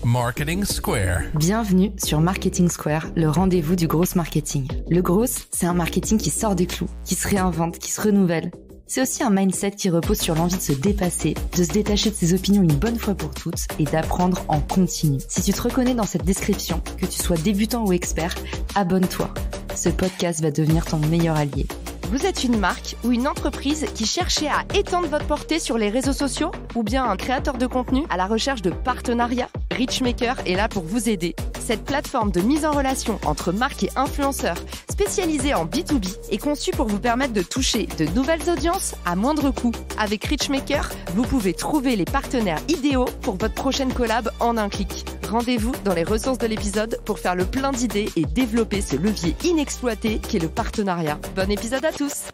Marketing Square. Bienvenue sur Marketing Square, le rendez-vous du gros marketing. Le gros, c'est un marketing qui sort des clous, qui se réinvente, qui se renouvelle. C'est aussi un mindset qui repose sur l'envie de se dépasser, de se détacher de ses opinions une bonne fois pour toutes et d'apprendre en continu. Si tu te reconnais dans cette description, que tu sois débutant ou expert, abonne-toi. Ce podcast va devenir ton meilleur allié. Vous êtes une marque ou une entreprise qui cherchez à étendre votre portée sur les réseaux sociaux ou bien un créateur de contenu à la recherche de partenariats? Richmaker est là pour vous aider. Cette plateforme de mise en relation entre marques et influenceurs spécialisée en B2B est conçue pour vous permettre de toucher de nouvelles audiences à moindre coût. Avec Richmaker, vous pouvez trouver les partenaires idéaux pour votre prochaine collab en un clic. Rendez-vous dans les ressources de l'épisode pour faire le plein d'idées et développer ce levier inexploité qu'est le partenariat. Bon épisode à tous!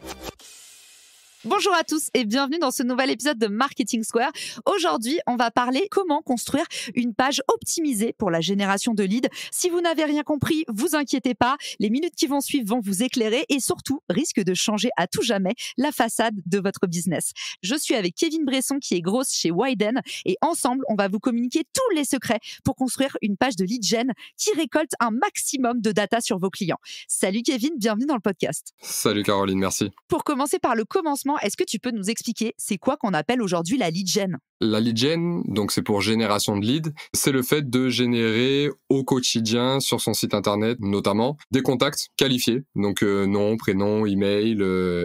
Bonjour à tous et bienvenue dans ce nouvel épisode de Marketing Square. Aujourd'hui, on va parler comment construire une page optimisée pour la génération de leads. Si vous n'avez rien compris, vous inquiétez pas, les minutes qui vont suivre vont vous éclairer et surtout risquent de changer à tout jamais la façade de votre business. Je suis avec Kevin Bresson qui est grosse chez Widen et ensemble, on va vous communiquer tous les secrets pour construire une page de lead gen qui récolte un maximum de data sur vos clients. Salut Kevin, bienvenue dans le podcast. Salut Caroline, merci. Pour commencer par le commencement, est-ce que tu peux nous expliquer c'est quoi qu'on appelle aujourd'hui la lead gen? La lead gen, donc c'est pour génération de leads, c'est le fait de générer au quotidien sur son site internet notamment des contacts qualifiés, donc nom, prénom, email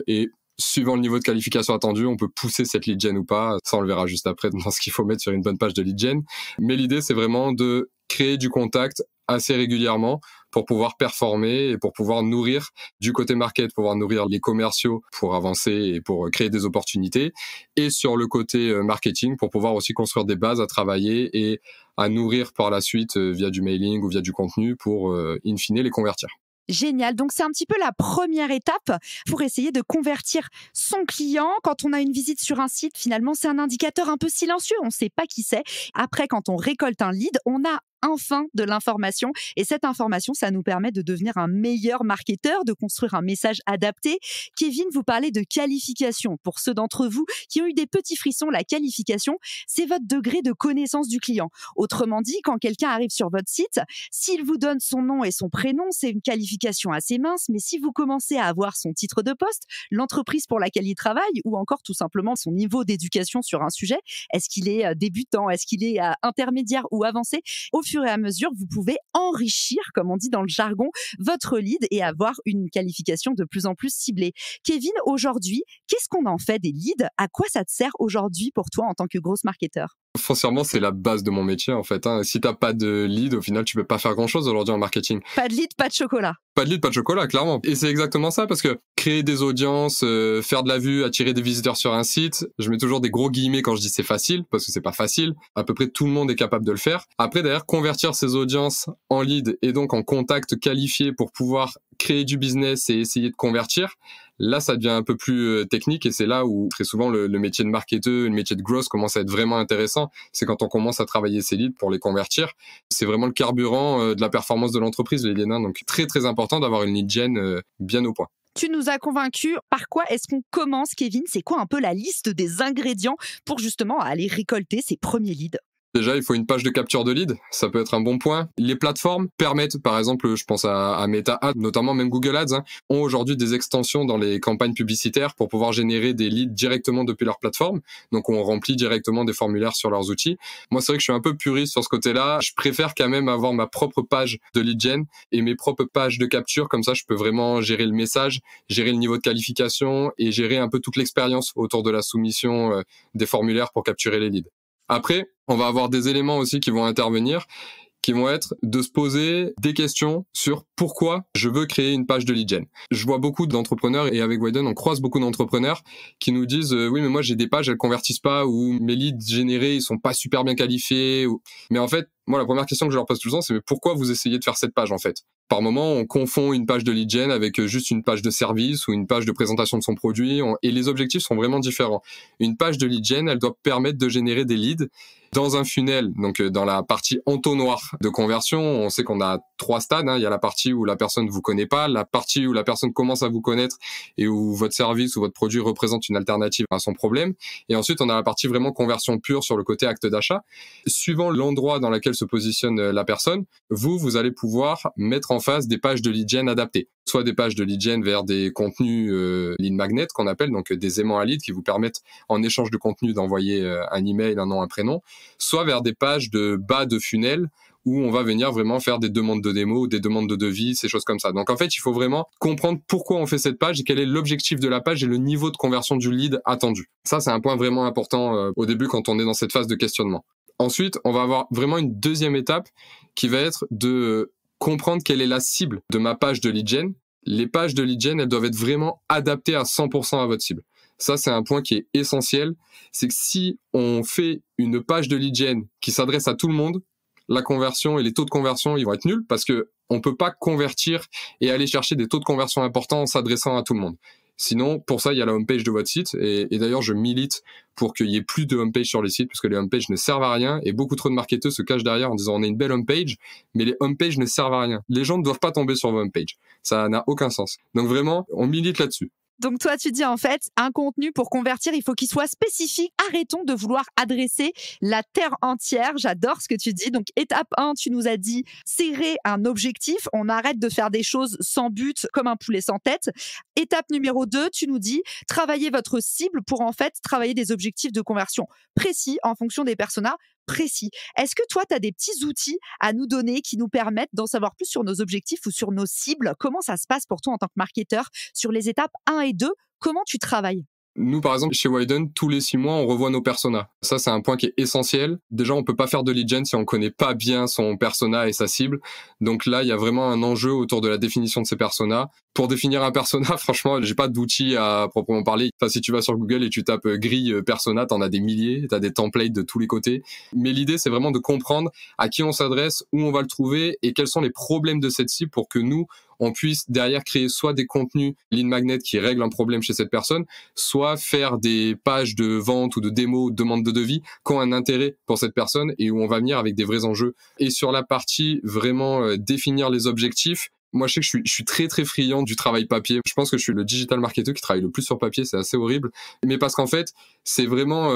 et suivant le niveau de qualification attendu, on peut pousser cette lead gen ou pas, ça on le verra juste après dans ce qu'il faut mettre sur une bonne page de lead gen, mais l'idée c'est vraiment de créer du contact assez régulièrement pour pouvoir performer et pour pouvoir nourrir du côté market, pouvoir nourrir les commerciaux pour avancer et pour créer des opportunités, et sur le côté marketing pour pouvoir aussi construire des bases à travailler et à nourrir par la suite via du mailing ou via du contenu pour in fine les convertir. Génial. Donc, c'est un petit peu la première étape pour essayer de convertir son client. Quand on a une visite sur un site, finalement, c'est un indicateur un peu silencieux. On ne sait pas qui c'est. Après, quand on récolte un lead, on a enfin de l'information. Et cette information, ça nous permet de devenir un meilleur marketeur, de construire un message adapté. Kevin, vous parlez de qualification. Pour ceux d'entre vous qui ont eu des petits frissons, la qualification, c'est votre degré de connaissance du client. Autrement dit, quand quelqu'un arrive sur votre site, s'il vous donne son nom et son prénom, c'est une qualification assez mince. Mais si vous commencez à avoir son titre de poste, l'entreprise pour laquelle il travaille ou encore tout simplement son niveau d'éducation sur un sujet, est-ce qu'il est débutant, est-ce qu'il est intermédiaire ou avancé, au fur et à mesure, vous pouvez enrichir, comme on dit dans le jargon, votre lead et avoir une qualification de plus en plus ciblée. Kevin, aujourd'hui, qu'est-ce qu'on en fait des leads? À quoi ça te sert aujourd'hui pour toi en tant que grosse marketeur? Foncièrement, c'est la base de mon métier en fait. Si t'as pas de lead, au final, tu peux pas faire grand-chose aujourd'hui en marketing. Pas de lead, pas de chocolat. Pas de lead, pas de chocolat, clairement. Et c'est exactement ça, parce que créer des audiences, faire de la vue, attirer des visiteurs sur un site, je mets toujours des gros guillemets quand je dis c'est facile, parce que c'est pas facile. À peu près tout le monde est capable de le faire. Après, derrière, convertir ces audiences en lead et donc en contact qualifié pour pouvoir créer du business et essayer de convertir, là, ça devient un peu plus technique et c'est là où très souvent le métier de marketeur, le métier de growth commence à être vraiment intéressant. C'est quand on commence à travailler ces leads pour les convertir. C'est vraiment le carburant de la performance de l'entreprise, les leads. Donc très très important d'avoir une lead gen bien au point. Tu nous as convaincus. Par quoi est-ce qu'on commence, Kevin? C'est quoi un peu la liste des ingrédients pour justement aller récolter ces premiers leads? Déjà, il faut une page de capture de lead, ça peut être un bon point. Les plateformes permettent, par exemple, je pense à Meta Ads, notamment même Google Ads, ont aujourd'hui des extensions dans les campagnes publicitaires pour pouvoir générer des leads directement depuis leur plateforme. Donc, on remplit directement des formulaires sur leurs outils. Moi, c'est vrai que je suis un peu puriste sur ce côté-là. Je préfère quand même avoir ma propre page de lead gen et mes propres pages de capture. Comme ça, je peux vraiment gérer le message, gérer le niveau de qualification et gérer un peu toute l'expérience autour de la soumission des formulaires pour capturer les leads. Après, on va avoir des éléments aussi qui vont intervenir, qui vont être de se poser des questions sur pourquoi je veux créer une page de lead gen. Je vois beaucoup d'entrepreneurs et avec Widen, on croise beaucoup d'entrepreneurs qui nous disent oui mais moi j'ai des pages, elles convertissent pas ou mes leads générés ils sont pas super bien qualifiés. Mais en fait, moi la première question que je leur pose tout le temps c'est mais pourquoi vous essayez de faire cette page en fait? Par moment, on confond une page de lead gen avec juste une page de service ou une page de présentation de son produit et les objectifs sont vraiment différents. Une page de lead gen, elle doit permettre de générer des leads Dans un funnel, donc dans la partie entonnoir de conversion, on sait qu'on a 3 stades. Il y a la partie où la personne vous connaît pas, la partie où la personne commence à vous connaître et où votre service ou votre produit représente une alternative à son problème. Et ensuite, on a la partie vraiment conversion pure sur le côté acte d'achat. Suivant l'endroit dans lequel se positionne la personne, vous allez pouvoir mettre en face des pages de lead gen adaptées. Soit des pages de lead gen vers des contenus lead magnet qu'on appelle, donc des aimants à lead qui vous permettent en échange de contenu d'envoyer un email, un nom, un prénom, soit vers des pages de bas de funnel où on va venir vraiment faire des demandes de démo, des demandes de devis, ces choses comme ça. Donc en fait, il faut vraiment comprendre pourquoi on fait cette page et quel est l'objectif de la page et le niveau de conversion du lead attendu. Ça, c'est un point vraiment important au début quand on est dans cette phase de questionnement. Ensuite, on va avoir vraiment une deuxième étape qui va être de comprendre quelle est la cible de ma page de lead gen. Les pages de lead gen, elles doivent être vraiment adaptées à 100% à votre cible. Ça, c'est un point qui est essentiel. C'est que si on fait une page de lead gen qui s'adresse à tout le monde, la conversion et les taux de conversion, ils vont être nuls parce que on peut pas convertir et aller chercher des taux de conversion importants en s'adressant à tout le monde. Sinon, pour ça, il y a la homepage de votre site. Et d'ailleurs, je milite pour qu'il y ait plus de homepage sur les sites, parce que les homepages ne servent à rien. Et beaucoup trop de marketeurs se cachent derrière en disant on a une belle homepage, mais les homepages ne servent à rien. Les gens ne doivent pas tomber sur vos homepages. Ça n'a aucun sens. Donc vraiment, on milite là-dessus. Donc toi, tu dis en fait, un contenu pour convertir, il faut qu'il soit spécifique. Arrêtons de vouloir adresser la terre entière. J'adore ce que tu dis. Donc étape 1, tu nous as dit serrer un objectif. On arrête de faire des choses sans but comme un poulet sans tête. Étape numéro 2, tu nous dis travailler votre cible pour en fait travailler des objectifs de conversion précis en fonction des personas précis. Est-ce que toi, tu as des petits outils à nous donner qui nous permettent d'en savoir plus sur nos objectifs ou sur nos cibles? Comment ça se passe pour toi en tant que marketeur sur les étapes 1 et 2? Comment tu travailles? Nous, par exemple, chez Widen, tous les 6 mois, on revoit nos personas. Ça, c'est un point qui est essentiel. Déjà, on peut pas faire de lead gen si on connaît pas bien son persona et sa cible. Donc là, il y a vraiment un enjeu autour de la définition de ces personas. Pour définir un persona, franchement, j'ai pas d'outils à proprement parler. Enfin, si tu vas sur Google et tu tapes grille persona, t'en as des milliers, t'as des templates de tous les côtés. Mais l'idée, c'est vraiment de comprendre à qui on s'adresse, où on va le trouver et quels sont les problèmes de cette cible pour que nous, on puisse derrière créer soit des contenus lead magnet qui règlent un problème chez cette personne, soit faire des pages de vente ou de démo, de demande de devis qui ont un intérêt pour cette personne et où on va venir avec des vrais enjeux. Et sur la partie vraiment définir les objectifs, moi, je sais que je suis très, très friand du travail papier. Je pense que je suis le digital marketer qui travaille le plus sur papier. C'est assez horrible. Mais parce qu'en fait, c'est vraiment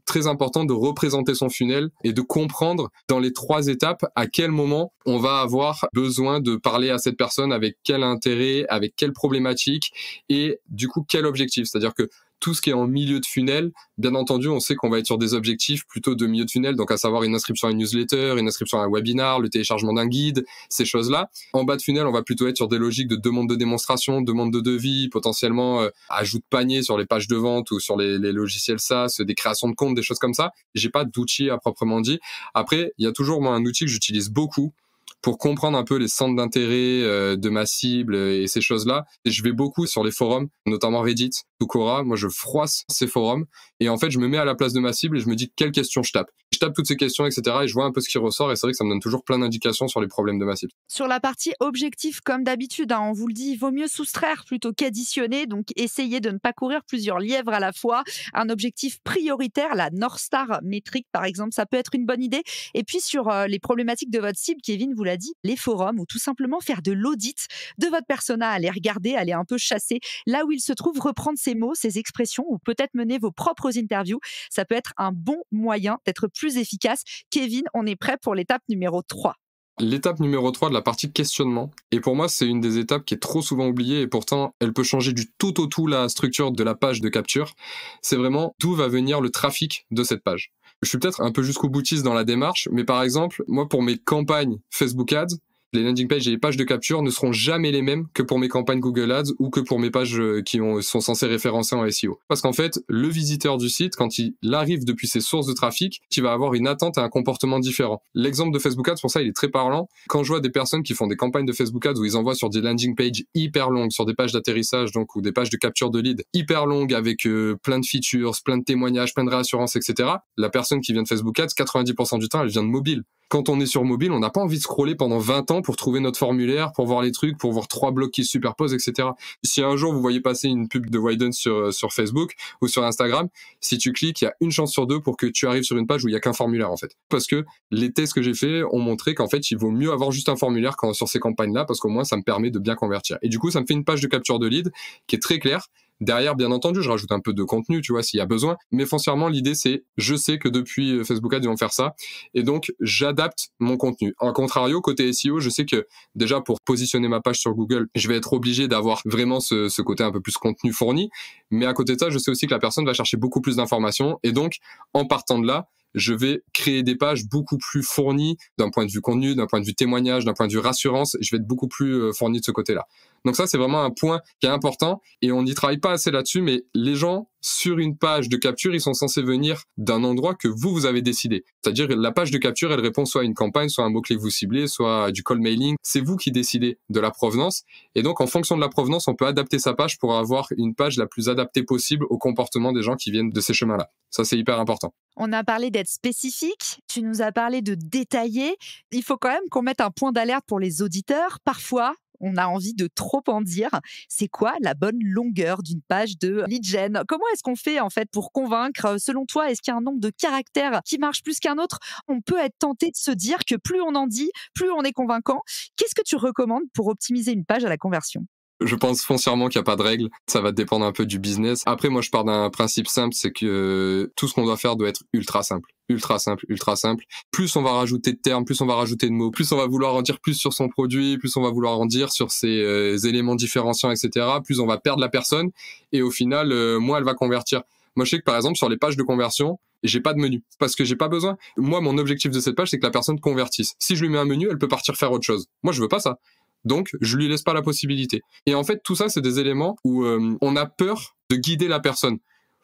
très important de représenter son funnel et de comprendre dans les 3 étapes à quel moment on va avoir besoin de parler à cette personne, avec quel intérêt, avec quelle problématique et du coup, quel objectif. C'est-à-dire que tout ce qui est en milieu de funnel, bien entendu, on sait qu'on va être sur des objectifs plutôt de milieu de funnel, donc à savoir une inscription à une newsletter, une inscription à un webinar, le téléchargement d'un guide, ces choses-là. En bas de funnel, on va plutôt être sur des logiques de demande de démonstration, demande de devis, potentiellement ajout de panier sur les pages de vente ou sur les logiciels SaaS, des créations de comptes, des choses comme ça. J'ai pas d'outils à proprement dit. Après, il y a toujours moi un outil que j'utilise beaucoup pour comprendre un peu les centres d'intérêt de ma cible et ces choses-là. Et je vais beaucoup sur les forums, notamment Reddit ou Quora. Moi, je froisse ces forums et en fait, je me mets à la place de ma cible et je me dis quelles questions je tape. Je tape toutes ces questions, etc. et je vois un peu ce qui ressort et c'est vrai que ça me donne toujours plein d'indications sur les problèmes de ma cible. Sur la partie objectif, comme d'habitude, on vous le dit, il vaut mieux soustraire plutôt qu'additionner. Donc, essayez de ne pas courir plusieurs lièvres à la fois. Un objectif prioritaire, la North Star métrique, par exemple, ça peut être une bonne idée. Et puis, sur les problématiques de votre cible, Kevin vous l'a dit, les forums ou tout simplement faire de l'audit de votre persona, aller regarder, aller un peu chasser là où il se trouve, reprendre ses mots, ses expressions ou peut-être mener vos propres interviews. Ça peut être un bon moyen d'être plus efficace. Kevin, on est prêt pour l'étape numéro 3. L'étape numéro 3 de la partie questionnement. Et pour moi, c'est une des étapes qui est trop souvent oubliée et pourtant, elle peut changer du tout au tout la structure de la page de capture. C'est vraiment d'où va venir le trafic de cette page. Je suis peut-être un peu jusqu'au boutiste dans la démarche, mais par exemple, moi, pour mes campagnes Facebook Ads, les landing pages et les pages de capture ne seront jamais les mêmes que pour mes campagnes Google Ads ou que pour mes pages qui sont censées référencer en SEO. Parce qu'en fait, le visiteur du site, quand il arrive depuis ses sources de trafic, il va avoir une attente et un comportement différent. L'exemple de Facebook Ads, pour ça, il est très parlant. Quand je vois des personnes qui font des campagnes de Facebook Ads où ils envoient sur des landing pages hyper longues, sur des pages d'atterrissage, donc, ou des pages de capture de lead hyper longues avec plein de features, plein de témoignages, plein de réassurances, etc. La personne qui vient de Facebook Ads, 90% du temps, elle vient de mobile. quand on est sur mobile, on n'a pas envie de scroller pendant 20 ans pour trouver notre formulaire, pour voir les trucs, pour voir 3 blocs qui se superposent, etc. Si un jour vous voyez passer une pub de Widen sur Facebook ou sur Instagram, si tu cliques, il y a une chance sur deux pour que tu arrives sur une page où il y a qu'un formulaire en fait. Parce que les tests que j'ai faits ont montré qu'en fait, il vaut mieux avoir juste un formulaire sur ces campagnes-là, parce qu'au moins ça me permet de bien convertir. Et du coup, ça me fait une page de capture de lead qui est très claire. Derrière, bien entendu, je rajoute un peu de contenu, tu vois, s'il y a besoin. Mais foncièrement, l'idée, c'est, je sais que depuis Facebook Ads, ils vont faire ça. Et donc, j'adapte mon contenu. En contrario, côté SEO, je sais que déjà, pour positionner ma page sur Google, je vais être obligé d'avoir vraiment ce côté un peu plus contenu fourni. Mais à côté de ça, je sais aussi que la personne va chercher beaucoup plus d'informations. Et donc, en partant de là, je vais créer des pages beaucoup plus fournies d'un point de vue contenu, d'un point de vue témoignage, d'un point de vue rassurance. Je vais être beaucoup plus fourni de ce côté-là. Donc ça, c'est vraiment un point qui est important et on n'y travaille pas assez là-dessus, mais les gens sur une page de capture, ils sont censés venir d'un endroit que vous avez décidé. C'est-à-dire la page de capture, elle répond soit à une campagne, soit à un mot-clé que vous ciblez, soit à du call mailing. C'est vous qui décidez de la provenance. Et donc, en fonction de la provenance, on peut adapter sa page pour avoir une page la plus adaptée possible au comportement des gens qui viennent de ces chemins-là. Ça, c'est hyper important. On a parlé d'être spécifique, tu nous as parlé de détailler. Il faut quand même qu'on mette un point d'alerte pour les auditeurs. Parfois, on a envie de trop en dire. C'est quoi la bonne longueur d'une page de lead gen? Comment est-ce qu'on fait en fait pour convaincre? Selon toi, est-ce qu'il y a un nombre de caractères qui marche plus qu'un autre? On peut être tenté de se dire que plus on en dit, plus on est convaincant. Qu'est-ce que tu recommandes pour optimiser une page à la conversion? Je pense foncièrement qu'il n'y a pas de règle. Ça va dépendre un peu du business. Après, moi, je pars d'un principe simple, c'est que tout ce qu'on doit faire doit être ultra simple. Ultra simple, ultra simple. Plus on va rajouter de termes, plus on va rajouter de mots, plus on va vouloir en dire plus sur son produit, plus on va vouloir en dire sur ses éléments différenciants, etc., plus on va perdre la personne. Et au final, moins elle va convertir. Moi, je sais que par exemple, sur les pages de conversion, j'ai pas de menu parce que j'ai pas besoin. Moi, mon objectif de cette page, c'est que la personne convertisse. Si je lui mets un menu, elle peut partir faire autre chose. Moi, je veux pas ça. Donc, je lui laisse pas la possibilité. Et en fait, tout ça, c'est des éléments où on a peur de guider la personne.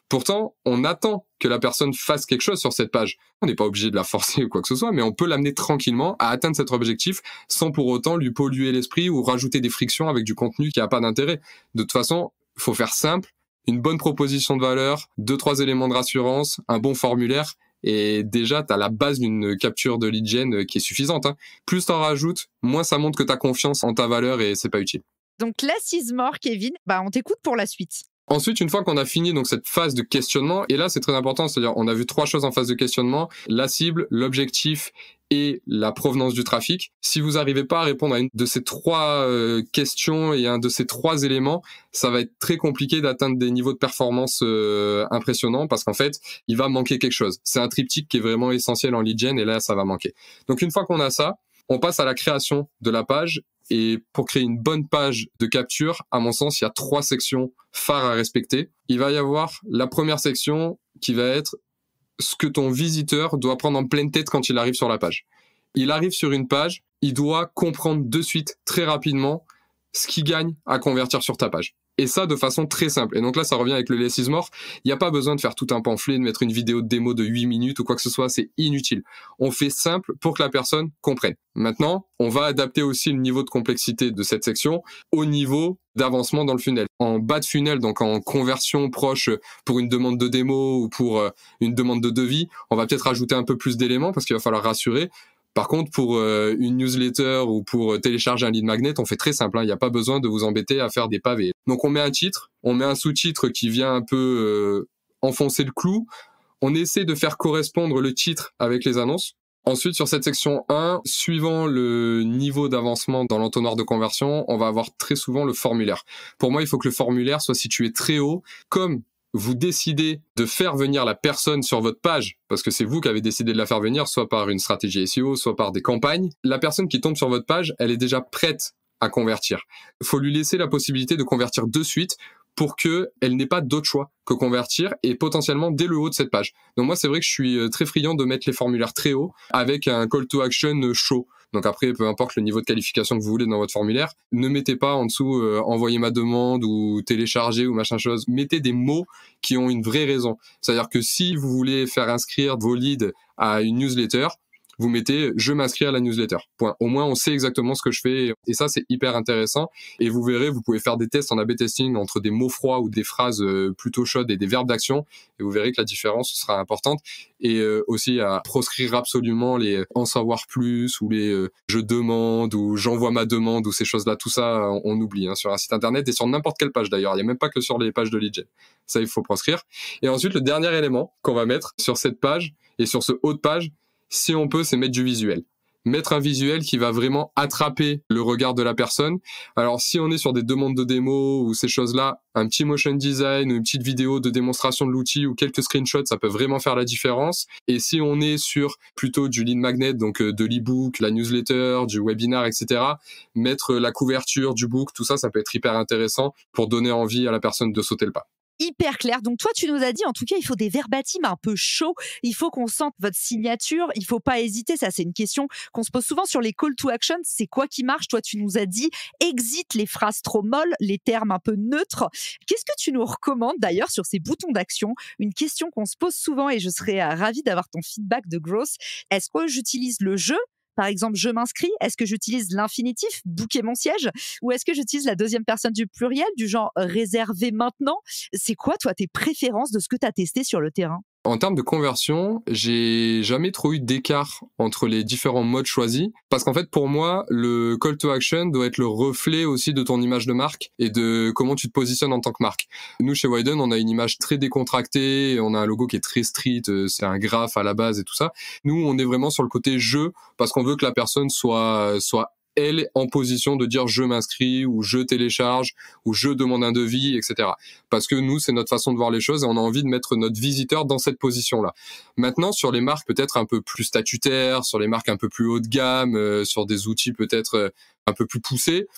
Pourtant, on attend que la personne fasse quelque chose sur cette page. On n'est pas obligé de la forcer ou quoi que ce soit, mais on peut l'amener tranquillement à atteindre cet objectif sans pour autant lui polluer l'esprit ou rajouter des frictions avec du contenu qui n'a pas d'intérêt. De toute façon, il faut faire simple, une bonne proposition de valeur, 2-3 éléments de rassurance, un bon formulaire. Et déjà, tu as la base d'une capture de lead gen qui est suffisante. Plus t'en rajoutes, moins ça montre que tu as confiance en ta valeur et c'est pas utile. Donc, less is more, Kevin. On t'écoute pour la suite. Ensuite, une fois qu'on a fini donc cette phase de questionnement, et là c'est très important, c'est-à-dire on a vu 3 choses en phase de questionnement, la cible, l'objectif et la provenance du trafic. Si vous n'arrivez pas à répondre à une de ces 3 questions et un de ces 3 éléments, ça va être très compliqué d'atteindre des niveaux de performance impressionnants parce qu'en fait, il va manquer quelque chose. C'est un triptyque qui est vraiment essentiel en lead gen et là, ça va manquer. Donc une fois qu'on a ça, on passe à la création de la page. Et pour créer une bonne page de capture, à mon sens, il y a 3 sections phares à respecter. Il va y avoir la première section qui va être ce que ton visiteur doit prendre en pleine tête quand il arrive sur la page. Il arrive sur une page, il doit comprendre de suite, très rapidement, ce qu'il gagne à convertir sur ta page. Et ça de façon très simple. Et donc là, ça revient avec le less is more. Il n'y a pas besoin de faire tout un pamphlet, de mettre une vidéo de démo de 8 minutes ou quoi que ce soit. C'est inutile. On fait simple pour que la personne comprenne. Maintenant, on va adapter aussi le niveau de complexité de cette section au niveau d'avancement dans le funnel. En bas de funnel, donc en conversion proche pour une demande de démo ou pour une demande de devis, on va peut-être ajouter un peu plus d'éléments parce qu'il va falloir rassurer. Par contre, pour une newsletter ou pour télécharger un lead magnet, on fait très simple. Il n'y a pas besoin de vous embêter à faire des pavés. Donc, on met un titre, on met un sous-titre qui vient un peu enfoncer le clou. On essaie de faire correspondre le titre avec les annonces. Ensuite, sur cette section 1, suivant le niveau d'avancement dans l'entonnoir de conversion, on va avoir très souvent le formulaire. Pour moi, il faut que le formulaire soit situé très haut, comme vous décidez de faire venir la personne sur votre page, parce que c'est vous qui avez décidé de la faire venir, soit par une stratégie SEO, soit par des campagnes, la personne qui tombe sur votre page, elle est déjà prête à convertir. Il faut lui laisser la possibilité de convertir de suite pour qu'elle n'ait pas d'autre choix que convertir et potentiellement dès le haut de cette page. Donc moi, c'est vrai que je suis très friand de mettre les formulaires très haut avec un call to action chaud. Donc après, peu importe le niveau de qualification que vous voulez dans votre formulaire, ne mettez pas en dessous envoyez ma demande ou télécharger ou machin chose. Mettez des mots qui ont une vraie raison. C'est-à-dire que si vous voulez faire inscrire vos leads à une newsletter, vous mettez je m'inscris à la newsletter. Point. Au moins on sait exactement ce que je fais et ça c'est hyper intéressant et vous verrez, vous pouvez faire des tests en A/B testing entre des mots froids ou des phrases plutôt chaudes et des verbes d'action et vous verrez que la différence sera importante et aussi à proscrire absolument les en savoir plus ou les je demande ou j'envoie ma demande ou ces choses-là, tout ça on oublie sur un site internet et sur n'importe quelle page d'ailleurs, il n'y a même pas que sur les pages de lead gen. Ça il faut proscrire. Et ensuite le dernier élément qu'on va mettre sur cette page et sur ce haut de page, si on peut, c'est mettre du visuel. Mettre un visuel qui va vraiment attraper le regard de la personne. Alors, si on est sur des demandes de démo ou ces choses-là, un petit motion design ou une petite vidéo de démonstration de l'outil ou quelques screenshots, ça peut vraiment faire la différence. Et si on est sur plutôt du lead magnet, donc de l'e-book, la newsletter, du webinar, etc., mettre la couverture du book, tout ça, ça peut être hyper intéressant pour donner envie à la personne de sauter le pas. Hyper clair. Donc toi, tu nous as dit, en tout cas, il faut des verbatims un peu chauds. Il faut qu'on sente votre signature. Il faut pas hésiter. Ça, c'est une question qu'on se pose souvent sur les call to action. C'est quoi qui marche? Toi, tu nous as dit, exit les phrases trop molles, les termes un peu neutres. Qu'est-ce que tu nous recommandes d'ailleurs sur ces boutons d'action? Une question qu'on se pose souvent et je serais ravie d'avoir ton feedback de growth. Est-ce que j'utilise le je? Par exemple, je m'inscris, est-ce que j'utilise l'infinitif, booker mon siège, ou est-ce que j'utilise la deuxième personne du pluriel, du genre réserver maintenant? C'est quoi, toi, tes préférences de ce que tu as testé sur le terrain? En termes de conversion, j'ai jamais trop eu d'écart entre les différents modes choisis parce qu'en fait pour moi le call to action doit être le reflet aussi de ton image de marque et de comment tu te positionnes en tant que marque. Nous chez Widen, on a une image très décontractée, on a un logo qui est très street, c'est un graphe à la base et tout ça. Nous on est vraiment sur le côté jeu parce qu'on veut que la personne soit elle en position de dire je m'inscris ou je télécharge ou je demande un devis, etc. Parce que nous, c'est notre façon de voir les choses et on a envie de mettre notre visiteur dans cette position-là. Maintenant, sur les marques peut-être un peu plus statutaires, sur les marques un peu plus haut de gamme, sur des outils peut-être un peu plus poussés,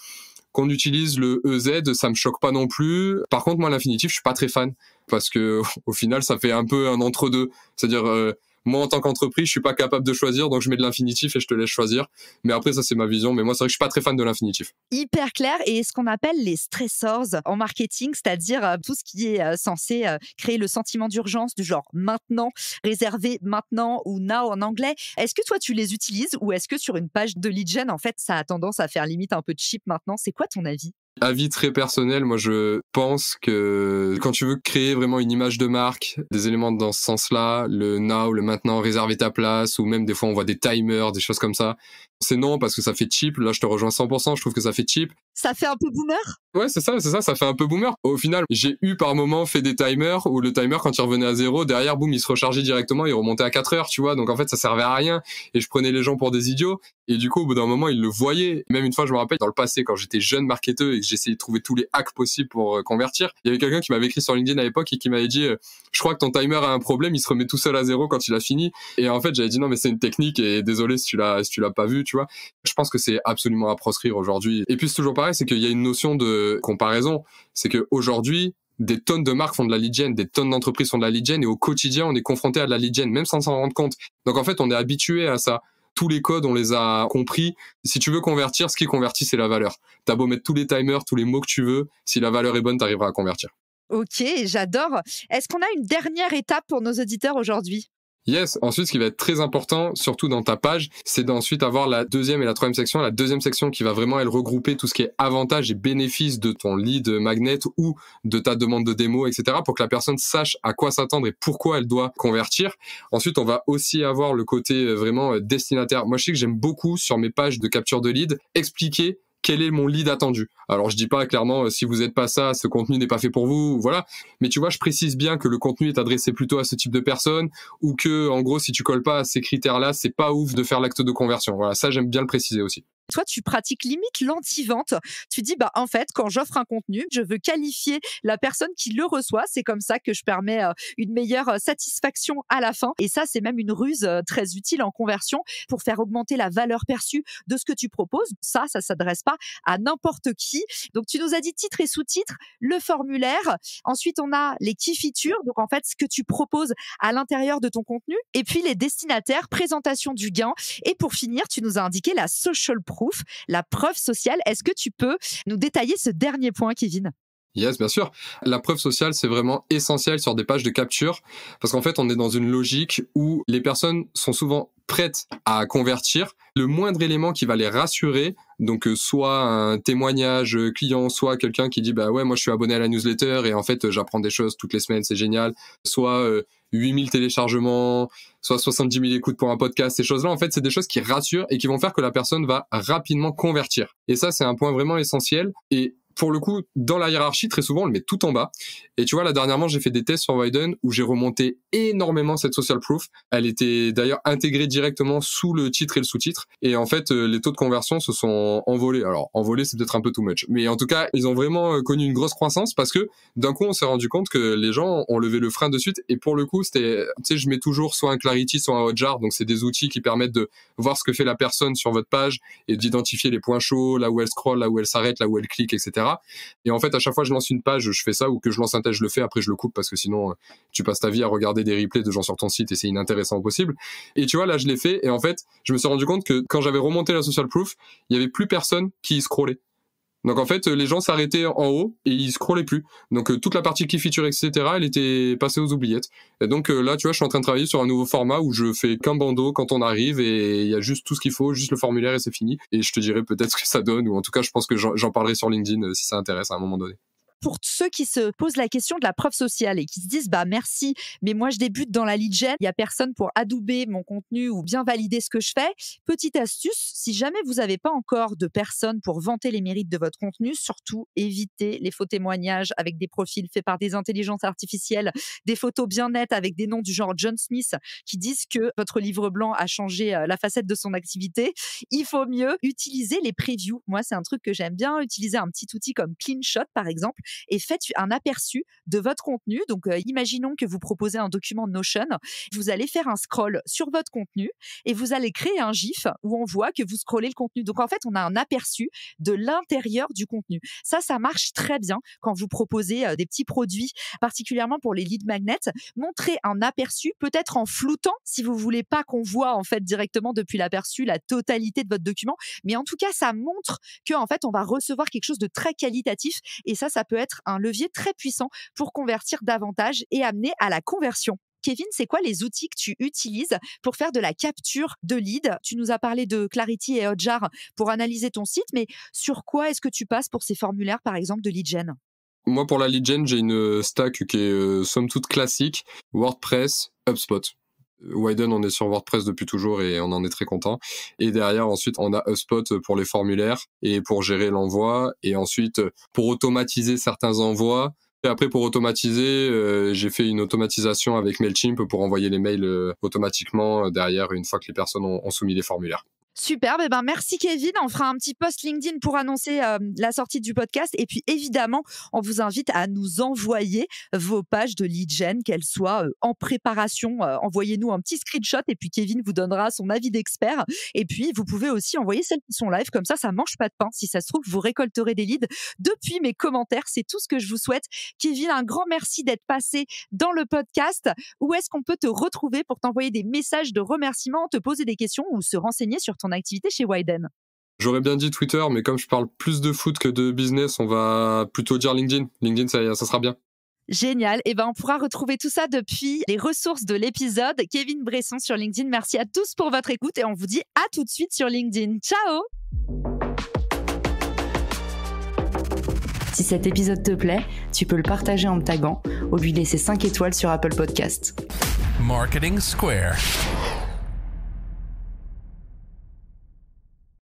qu'on utilise le EZ, ça me choque pas non plus. Par contre, moi, l'infinitif, je suis pas très fan parce que au final, ça fait un peu un entre-deux. C'est-à-dire, moi, en tant qu'entreprise, je suis pas capable de choisir, donc je mets de l'infinitif et je te laisse choisir. Mais après, ça, c'est ma vision. Mais moi, c'est vrai que je suis pas très fan de l'infinitif. Hyper clair. Et ce qu'on appelle les stressors en marketing, c'est-à-dire tout ce qui est censé créer le sentiment d'urgence du genre maintenant, réservé maintenant ou now en anglais. Est-ce que toi, tu les utilises ou est-ce que sur une page de lead gen, en fait, ça a tendance à faire limite un peu cheap maintenant? C'est quoi ton avis? Avis très personnel, moi je pense que quand tu veux créer vraiment une image de marque, des éléments dans ce sens-là, le now, le maintenant, réserver ta place, ou même des fois on voit des timers, des choses comme ça, c'est non parce que ça fait cheap. Là je te rejoins 100%, je trouve que ça fait cheap. Ça fait un peu boomer? Ouais, c'est ça fait un peu boomer. Au final, j'ai eu par moment fait des timers où le timer, quand il revenait à 0, derrière, boum, il se rechargeait directement, il remontait à 4 heures, tu vois. Donc en fait, ça servait à rien et je prenais les gens pour des idiots. Et du coup, au bout d'un moment, ils le voyaient. Même une fois, je me rappelle, dans le passé, quand j'étais jeune marketeur et que j'essayais de trouver tous les hacks possibles pour convertir, il y avait quelqu'un qui m'avait écrit sur LinkedIn à l'époque et qui m'avait dit je crois que ton timer a un problème, il se remet tout seul à 0 quand il a fini. Et en fait, j'avais dit non, mais c'est une technique et désolé si tu l'as pas vu, tu vois. Je pense que c'est absolument à proscrire aujourd'hui. Et puis c'est toujours pareil, c'est qu'il y a une notion de comparaison. C'est que aujourd'hui, des tonnes de marques font de la lead gen, des tonnes d'entreprises font de la lead gen et au quotidien, on est confronté à de la lead gen, même sans s'en rendre compte. Donc en fait, on est habitué à ça. Tous les codes, on les a compris. Si tu veux convertir, ce qui convertit, c'est la valeur. T'as beau mettre tous les timers, tous les mots que tu veux, si la valeur est bonne, t'arriveras à convertir. Ok, j'adore. Est-ce qu'on a une dernière étape pour nos auditeurs aujourd'hui? Yes. Ensuite, ce qui va être très important, surtout dans ta page, c'est d'ensuite avoir la deuxième et la troisième section. La deuxième section qui va vraiment, elle, regrouper tout ce qui est avantages et bénéfices de ton lead magnet ou de ta demande de démo, etc. pour que la personne sache à quoi s'attendre et pourquoi elle doit convertir. Ensuite, on va aussi avoir le côté vraiment destinataire. Moi, je sais que j'aime beaucoup sur mes pages de capture de lead expliquer quel est mon lead attendu. Alors, je dis pas clairement, si vous êtes pas ça, ce contenu n'est pas fait pour vous, voilà. Mais tu vois, je précise bien que le contenu est adressé plutôt à ce type de personnes ou que, en gros, si tu colles pas à ces critères-là, c'est pas ouf de faire l'acte de conversion. Voilà, ça, j'aime bien le préciser aussi. Toi, tu pratiques limite l'anti-vente. Tu dis, en fait, quand j'offre un contenu, je veux qualifier la personne qui le reçoit. C'est comme ça que je permets une meilleure satisfaction à la fin. Et ça, c'est même une ruse très utile en conversion pour faire augmenter la valeur perçue de ce que tu proposes. Ça s'adresse pas à n'importe qui. Donc, tu nous as dit titre et sous-titre, le formulaire. Ensuite, on a les key features. Donc, en fait, ce que tu proposes à l'intérieur de ton contenu. Et puis, les destinataires, présentation du gain. Et pour finir, tu nous as indiqué la social proof, la preuve sociale. Est-ce que tu peux nous détailler ce dernier point, Kevin? Yes, bien sûr. La preuve sociale, c'est vraiment essentiel sur des pages de capture parce qu'en fait, on est dans une logique où les personnes sont souvent prêtes à convertir. Le moindre élément qui va les rassurer, donc soit un témoignage client, soit quelqu'un qui dit « bah ouais, moi je suis abonné à la newsletter et en fait j'apprends des choses toutes les semaines, c'est génial », soit 8000 téléchargements, soit 70 000 écoutes pour un podcast, ces choses-là, en fait, c'est des choses qui rassurent et qui vont faire que la personne va rapidement convertir. Et ça, c'est un point vraiment essentiel. Et pour le coup, dans la hiérarchie, très souvent, on le met tout en bas. Et tu vois, là, dernièrement, j'ai fait des tests sur Widen où j'ai remonté énormément cette social proof. Elle était d'ailleurs intégrée directement sous le titre et le sous-titre. Et en fait, les taux de conversion se sont envolés. Alors, envolés, c'est peut-être un peu too much. Mais en tout cas, ils ont vraiment connu une grosse croissance parce que d'un coup, on s'est rendu compte que les gens ont levé le frein de suite. Et pour le coup, c'était, tu sais, je mets toujours soit un Clarity, soit un Hotjar. Donc, c'est des outils qui permettent de voir ce que fait la personne sur votre page et d'identifier les points chauds, là où elle scrolle, là où elle s'arrête, là où elle clique, etc. Et en fait, à chaque fois que je lance une page, je fais ça, ou que je lance un test, je le fais, après je le coupe parce que sinon tu passes ta vie à regarder des replays de gens sur ton site et c'est inintéressant au possible. Et tu vois, là je l'ai fait et en fait, je me suis rendu compte que quand j'avais remonté la social proof, il y avait plus personne qui scrollait. Donc en fait, les gens s'arrêtaient en haut et ils scrollaient plus. Donc toute la partie key feature, etc., elle était passée aux oubliettes. Et donc là, tu vois, je suis en train de travailler sur un nouveau format où je fais qu'un bandeau quand on arrive et il y a juste tout ce qu'il faut, juste le formulaire et c'est fini. Et je te dirai peut-être ce que ça donne, ou en tout cas, je pense que j'en parlerai sur LinkedIn si ça intéresse à un moment donné. Pour ceux qui se posent la question de la preuve sociale et qui se disent bah merci, mais moi je débute dans la lead gen, il y a personne pour adouber mon contenu ou bien valider ce que je fais. Petite astuce, si jamais vous n'avez pas encore de personnes pour vanter les mérites de votre contenu, surtout évitez les faux témoignages avec des profils faits par des intelligences artificielles, des photos bien nettes avec des noms du genre John Smith qui disent que votre livre blanc a changé la facette de son activité. Il faut mieux utiliser les previews. Moi, c'est un truc que j'aime bien, utiliser un petit outil comme CleanShot par exemple, et faites un aperçu de votre contenu. Donc, imaginons que vous proposez un document Notion. Vous allez faire un scroll sur votre contenu et vous allez créer un GIF où on voit que vous scrollez le contenu. Donc, en fait, on a un aperçu de l'intérieur du contenu. Ça marche très bien quand vous proposez des petits produits, particulièrement pour les lead magnets. Montrez un aperçu, peut-être en floutant, si vous voulez pas qu'on voit en fait directement depuis l'aperçu la totalité de votre document. Mais en tout cas, ça montre que en fait, on va recevoir quelque chose de très qualitatif et ça peut être un levier très puissant pour convertir davantage et amener à la conversion. Kevin, c'est quoi les outils que tu utilises pour faire de la capture de lead? Tu nous as parlé de Clarity et Hotjar pour analyser ton site, mais sur quoi est-ce que tu passes pour ces formulaires, par exemple, de lead gen? Moi, pour la lead gen, j'ai une stack qui est somme toute classique, WordPress, HubSpot. Widen, on est sur WordPress depuis toujours et on en est très content. Et derrière, ensuite, on a HubSpot pour les formulaires et pour gérer l'envoi. Et ensuite, pour automatiser certains envois. Et après, pour automatiser, j'ai fait une automatisation avec MailChimp pour envoyer les mails automatiquement derrière une fois que les personnes ont soumis les formulaires. Superbe, eh ben merci Kevin, on fera un petit post LinkedIn pour annoncer la sortie du podcast et puis évidemment on vous invite à nous envoyer vos pages de lead gen, qu'elles soient en préparation, envoyez-nous un petit screenshot et puis Kevin vous donnera son avis d'expert et puis vous pouvez aussi envoyer celles qui sont live, comme ça mange pas de pain, si ça se trouve vous récolterez des leads depuis mes commentaires, c'est tout ce que je vous souhaite. Kevin, un grand merci d'être passé dans le podcast. Où est-ce qu'on peut te retrouver pour t'envoyer des messages de remerciements, te poser des questions ou se renseigner sur ton activité chez Widen? J'aurais bien dit Twitter, mais comme je parle plus de foot que de business, on va plutôt dire LinkedIn. LinkedIn, ça sera bien. Génial. Et ben, on pourra retrouver tout ça depuis les ressources de l'épisode. Kevin Bresson sur LinkedIn. Merci à tous pour votre écoute et on vous dit à tout de suite sur LinkedIn. Ciao! Si cet épisode te plaît, tu peux le partager en me taguant ou lui laisser 5 étoiles sur Apple Podcasts. Marketing Square.